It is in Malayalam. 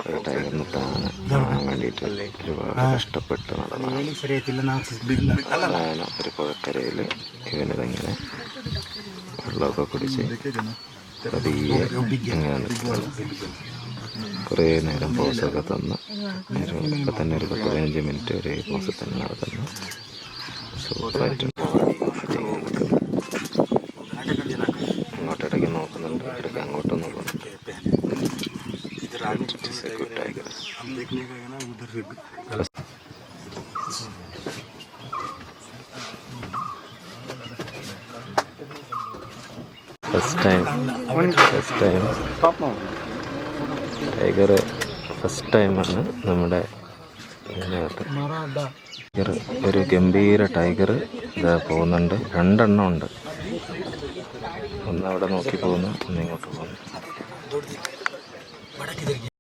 ഒരു ടൈഗറിന് കാണാൻ വേണ്ടിയിട്ട് ഒരുപാട് കഷ്ടപ്പെട്ട് നടന്നതാണ്. ഒരു പുഴക്കരയിൽ ഇവനിതങ്ങനെ വെള്ളമൊക്കെ കുടിച്ച് പതിയെ ഇങ്ങനെ നിൽക്കുകയാണ്. കുറേ നേരം പോസൊക്കെ തന്ന് ഇപ്പം തന്നെ ഒരു 10-15 മിനിറ്റ് ഒരു പോസിൽ തന്നെ നടത്തുന്നു. സൂപ്പറായിട്ട് അങ്ങോട്ടിടയ്ക്ക് നോക്കുന്നുണ്ട്, ഇടയ്ക്ക് അങ്ങോട്ടും നോക്കുന്നുണ്ട്. ഫസ്റ്റ് ടൈം ടൈഗർ ഫസ്റ്റ് ടൈമാണ് നമ്മുടെ ഇതിനകത്ത്. ടൈഗർ, ഒരു ഗംഭീര ടൈഗർ ഇതാ പോകുന്നുണ്ട്. 2 എണ്ണം ഉണ്ട്. ഒന്ന് അവിടെ നോക്കി പോകുന്നു, ഒന്ന് ഇങ്ങോട്ട് പോകുന്നു.